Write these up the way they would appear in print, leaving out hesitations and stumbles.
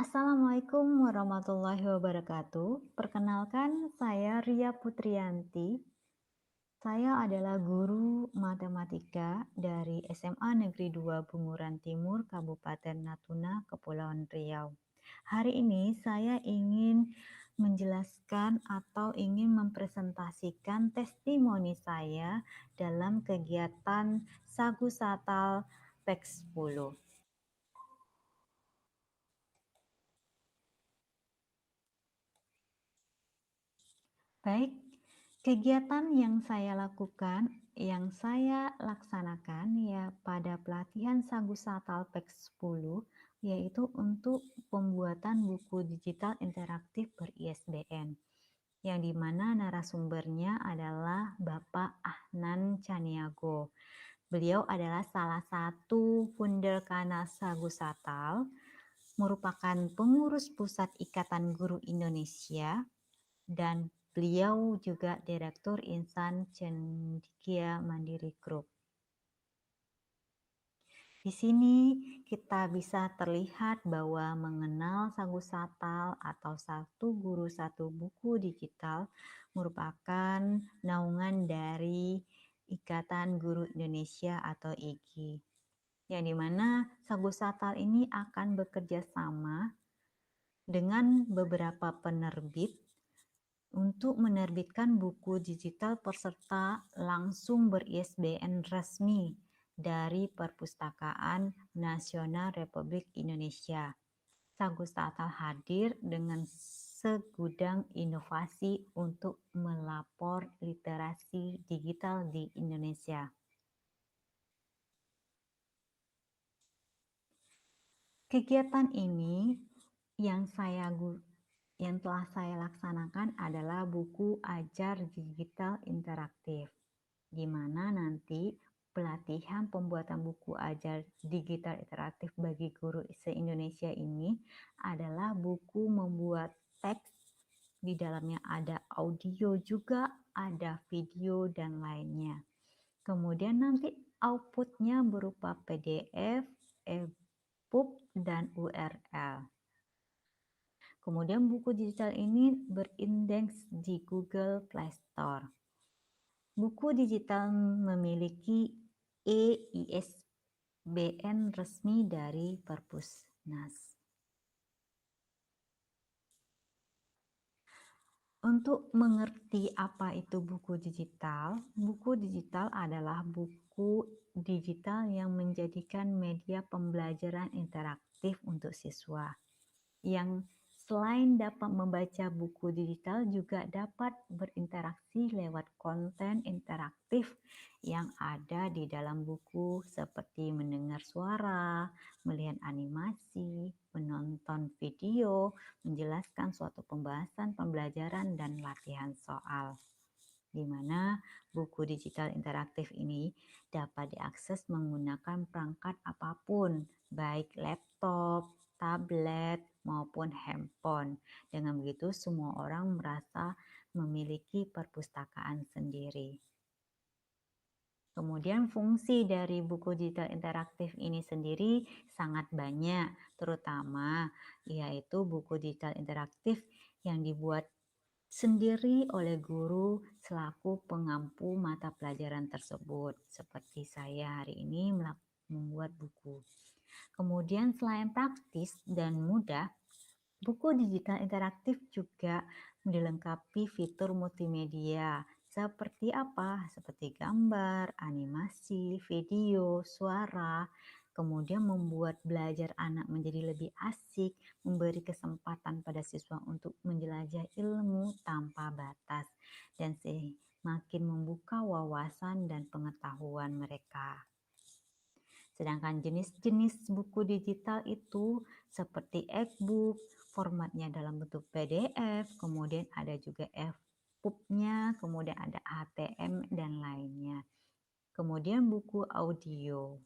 Assalamualaikum warahmatullahi wabarakatuh. Perkenalkan, saya Ria Putriyanti. Saya adalah guru matematika dari SMA Negeri 2 Bunguran Timur, Kabupaten Natuna, Kepulauan Riau. Hari ini saya ingin menjelaskan atau ingin mempresentasikan testimoni saya dalam kegiatan Sagu Satal PEK 10. Baik, kegiatan yang saya lakukan, yang saya laksanakan ya pada pelatihan Sagu Satal PEK 10, yaitu untuk pembuatan buku digital interaktif ber-ISBN, yang dimana narasumbernya adalah Bapak Ahnan Caniago. Beliau adalah salah satu founder kanal Sagu Satal, merupakan pengurus Pusat Ikatan Guru Indonesia, dan beliau juga Direktur Insan Cendekia Mandiri Group. Di sini kita bisa terlihat bahwa mengenal Sagu Satal atau Satu Guru Satu Buku Digital merupakan naungan dari Ikatan Guru Indonesia atau IGI. Yang dimana Sagu Satal ini akan bekerja sama dengan beberapa penerbit untuk menerbitkan buku digital peserta langsung ber-ISBN resmi dari Perpustakaan Nasional Republik Indonesia. Sagu Satal hadir dengan segudang inovasi untuk melapor literasi digital di Indonesia. Kegiatan ini yang telah saya laksanakan adalah buku ajar digital interaktif, di mana nanti pelatihan pembuatan buku ajar digital interaktif bagi guru se-Indonesia ini adalah buku membuat teks, di dalamnya ada audio juga, ada video dan lainnya. Kemudian nanti outputnya berupa PDF, EPUB, dan URL. Kemudian buku digital ini berindeks di Google Play Store. Buku digital memiliki EISBN resmi dari Perpusnas. Untuk mengerti apa itu buku digital adalah buku digital yang menjadikan media pembelajaran interaktif untuk siswa, yang selain dapat membaca buku digital juga dapat berinteraksi lewat konten interaktif yang ada di dalam buku, seperti mendengar suara, melihat animasi, menonton video, menjelaskan suatu pembahasan, pembelajaran, dan latihan soal. Di mana buku digital interaktif ini dapat diakses menggunakan perangkat apapun, baik laptop, tablet, maupun handphone. Dengan begitu semua orang merasa memiliki perpustakaan sendiri. Kemudian fungsi dari buku digital interaktif ini sendiri sangat banyak, terutama yaitu buku digital interaktif yang dibuat sendiri oleh guru selaku pengampu mata pelajaran tersebut. Seperti saya hari ini membuat buku. Kemudian selain praktis dan mudah, buku digital interaktif juga dilengkapi fitur multimedia. Seperti apa? Seperti gambar, animasi, video, suara, kemudian membuat belajar anak menjadi lebih asik, memberi kesempatan pada siswa untuk menjelajah ilmu tanpa batas, dan semakin membuka wawasan dan pengetahuan mereka. Sedangkan jenis-jenis buku digital itu seperti e-book, formatnya dalam bentuk PDF, kemudian ada juga EPUB-nya, kemudian ada HTM, dan lainnya. Kemudian buku audio.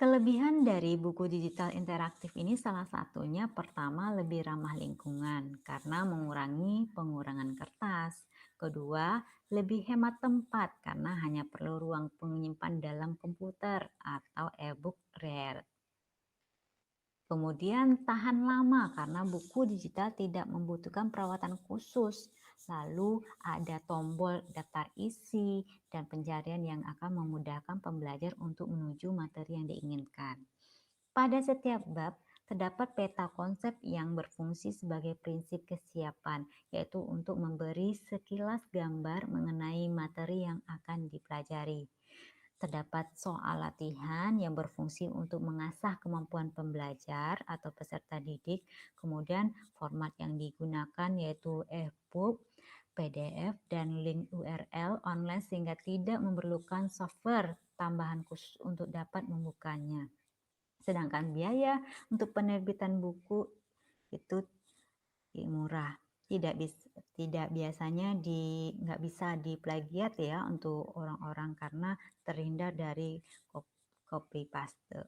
Kelebihan dari buku digital interaktif ini salah satunya pertama lebih ramah lingkungan karena mengurangi pengurangan kertas. Kedua, lebih hemat tempat karena hanya perlu ruang penyimpan dalam komputer atau e-book reader. Kemudian tahan lama karena buku digital tidak membutuhkan perawatan khusus. Lalu ada tombol daftar isi dan pencarian yang akan memudahkan pembelajar untuk menuju materi yang diinginkan. Pada setiap bab, terdapat peta konsep yang berfungsi sebagai prinsip kesiapan, yaitu untuk memberi sekilas gambar mengenai materi yang akan dipelajari. Terdapat soal latihan yang berfungsi untuk mengasah kemampuan pembelajar atau peserta didik. Kemudian format yang digunakan yaitu e-book, PDF, dan link URL online sehingga tidak memerlukan software tambahan khusus untuk dapat membukanya. Sedangkan biaya untuk penerbitan buku itu murah. Tidak biasanya nggak bisa diplagiat ya untuk orang-orang karena terhindar dari copy paste.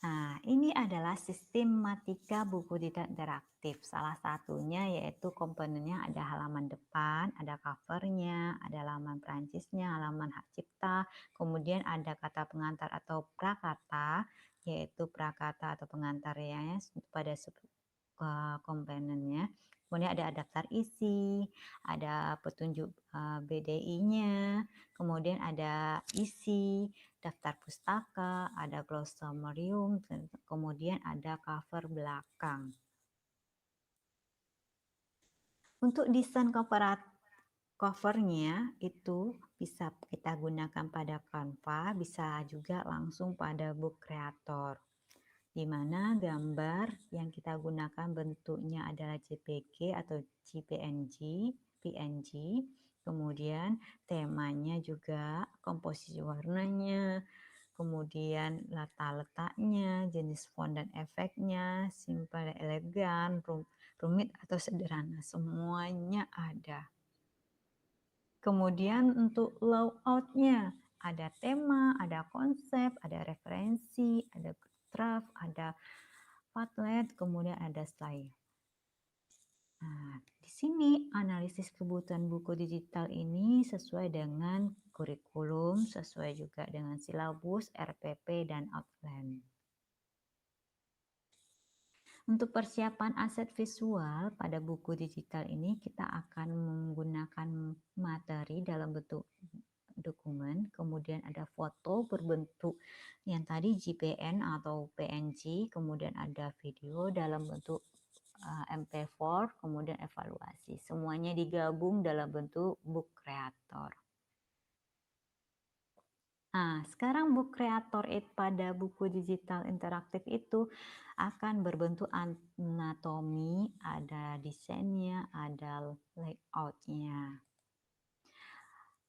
Nah, ini adalah sistematika buku digital interaktif. Salah satunya yaitu komponennya ada halaman depan, ada covernya, ada halaman Perancisnya, halaman hak cipta, kemudian ada kata pengantar atau prakata, yaitu prakata atau pengantarnya pada komponennya. Kemudian ada daftar isi, ada petunjuk BDI-nya, kemudian ada isi, daftar pustaka, ada glossarium, kemudian ada cover belakang. Untuk desain covernya itu bisa kita gunakan pada Canva, bisa juga langsung pada Book Creator, di mana gambar yang kita gunakan bentuknya adalah JPG atau JPNG, PNG, kemudian temanya juga, komposisi warnanya, kemudian letaknya, jenis font dan efeknya, simple dan elegan, rumit atau sederhana, semuanya ada. Kemudian untuk layout-nya, ada tema, ada konsep, ada referensi, ada draft, ada Padlet, kemudian ada slide. Nah, di sini analisis kebutuhan buku digital ini sesuai dengan kurikulum, sesuai juga dengan silabus, RPP, dan outline. Untuk persiapan aset visual pada buku digital ini kita akan menggunakan materi dalam bentuk dokumen, kemudian ada foto berbentuk yang tadi JPN atau PNG, kemudian ada video dalam bentuk MP4, kemudian evaluasi. Semuanya digabung dalam bentuk book creator. Nah, sekarang book creator pada buku digital interaktif itu akan berbentuk anatomi, ada desainnya, ada layoutnya.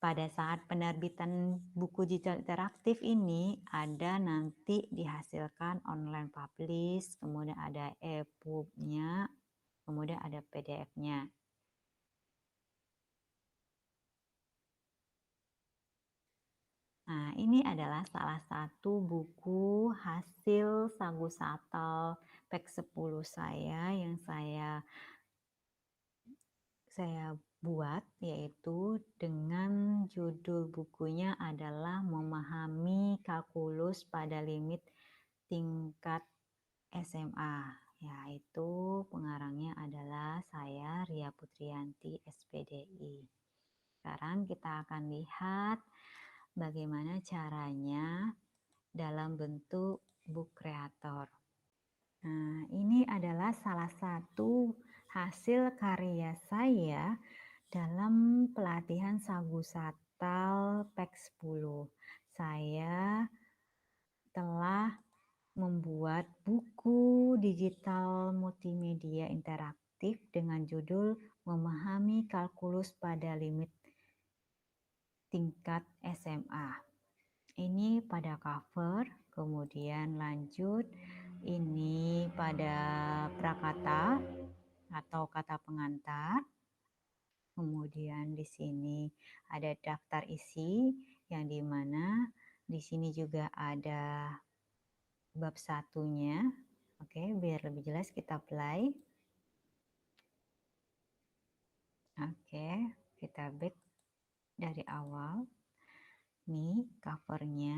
Pada saat penerbitan buku digital interaktif ini ada nanti dihasilkan online publish, kemudian ada e-booknya, kemudian ada PDF-nya. Nah, ini adalah salah satu buku hasil Sagu Satal PEK 10 saya yang saya buat, yaitu dengan judul bukunya adalah Memahami Kalkulus pada Limit Tingkat SMA. Yaitu pengarangnya adalah saya, Ria Putriyanti, SPDI. Sekarang kita akan lihat bagaimana caranya dalam bentuk book creator. Nah, ini adalah salah satu hasil karya saya dalam pelatihan Sagu Satal PEK 10. Saya telah membuat buku digital multimedia interaktif dengan judul Memahami Kalkulus pada Limit Tingkat SMA. Ini pada cover, kemudian lanjut ini pada prakata atau kata pengantar. Kemudian di sini ada daftar isi yang dimana Di sini juga ada bab satunya. Oke, biar lebih jelas kita play. Oke, kita back dari awal. Nih covernya.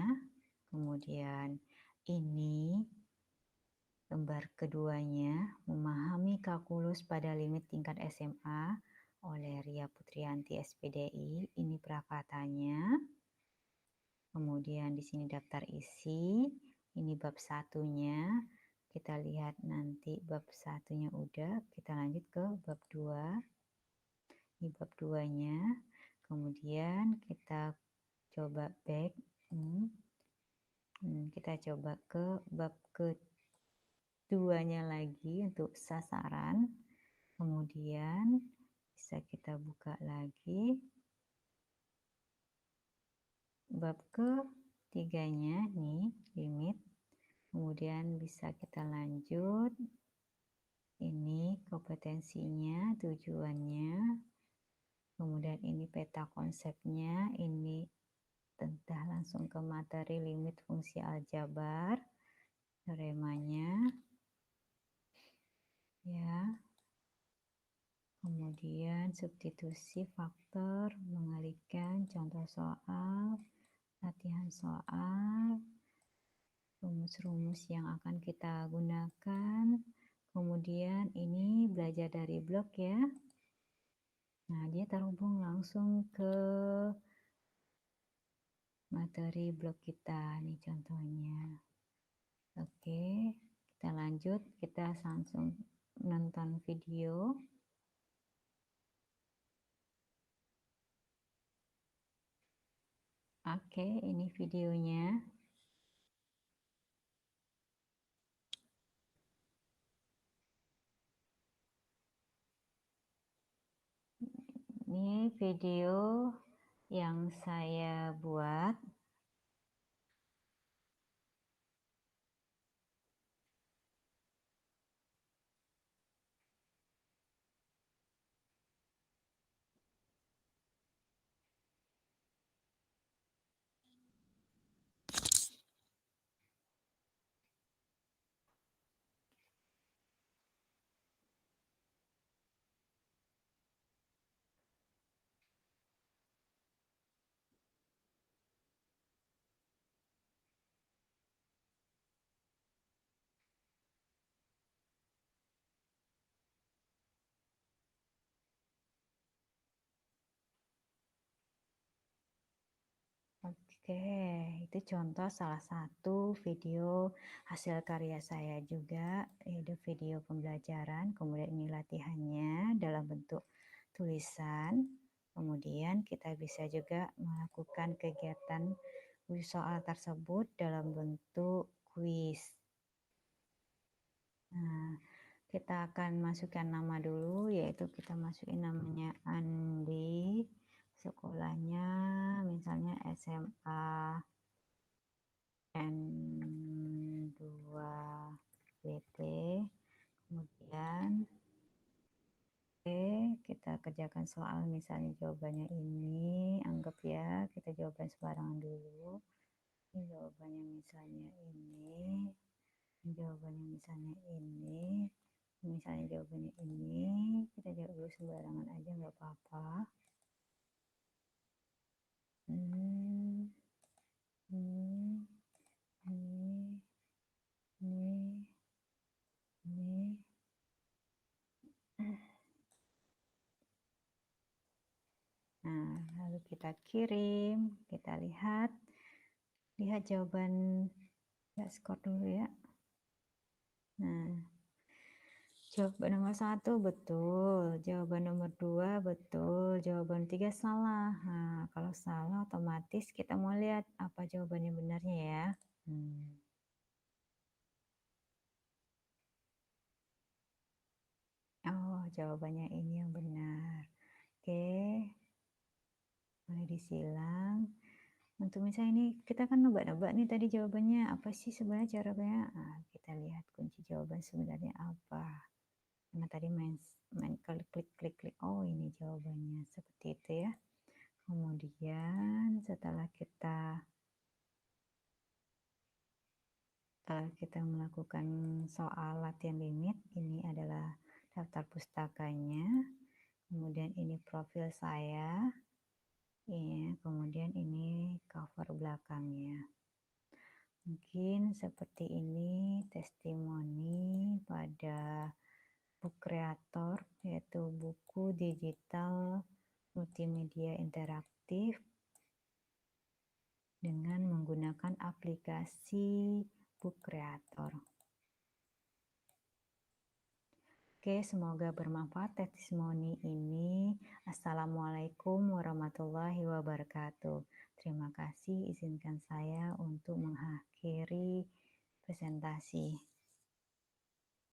Kemudian ini lembar keduanya, memahami kalkulus pada limit tingkat SMA oleh Ria Putrianti SPDI. Ini prakatanya. Kemudian di sini daftar isi. Ini bab satunya. Kita lihat nanti bab satunya udah. Kita lanjut ke bab 2. Ini bab 2-nya. Kemudian kita coba back. Kita coba ke bab keduanya lagi untuk sasaran. Kemudian bisa kita buka lagi. Bab ketiganya nih, limit. Kemudian bisa kita lanjut. Ini kompetensinya, tujuannya. Kemudian ini peta konsepnya, ini tentang langsung ke materi limit fungsi aljabar, teoremanya, ya. Kemudian substitusi faktor, mengalihkan, contoh soal, latihan soal, rumus-rumus yang akan kita gunakan. Kemudian ini belajar dari blog ya. Nah, dia terhubung langsung ke materi blog kita nih contohnya. Oke, kita lanjut, kita langsung nonton video. Oke, ini videonya. Ini video yang saya buat. Oke, itu contoh salah satu video hasil karya saya juga, yaitu video pembelajaran, kemudian ini latihannya dalam bentuk tulisan, kemudian kita bisa juga melakukan kegiatan soal tersebut dalam bentuk kuis. Nah, kita akan masukkan nama dulu, yaitu kita masukin namanya Andi, sekolahnya misalnya SMA N2BT, kemudian kita kerjakan soal, misalnya jawabannya ini, anggap ya kita jawaban sembarangan dulu, ini jawabannya misalnya ini, jawabannya misalnya ini, misalnya jawabannya ini, kita jawab dulu sembarangan aja nggak apa-apa. Ini. Nah, lalu kita kirim, kita lihat jawaban, ya skor dulu ya. Nah, jawaban nomor 1 betul, jawaban nomor 2 betul, jawaban 3 salah. Nah, kalau salah otomatis kita mau lihat apa jawabannya benarnya ya. Oh, jawabannya ini yang benar. Oke, boleh disilang. Untuk misalnya ini kita kan nebak-nebak nih tadi jawabannya apa sih sebenarnya jawabannya. Nah, kita lihat kunci jawaban sebenarnya apa. Karena tadi main klik. Oh, ini jawabannya seperti itu ya. Kemudian setelah kita Kalau kita melakukan soal latihan limit, ini adalah daftar pustakanya, kemudian ini profil saya, ya, kemudian ini cover belakangnya. Mungkin seperti ini testimoni pada book creator, yaitu buku digital multimedia interaktif dengan menggunakan aplikasi book creator. Oke, semoga bermanfaat testimoni ini. Assalamualaikum warahmatullahi wabarakatuh. Terima kasih, izinkan saya untuk mengakhiri presentasi.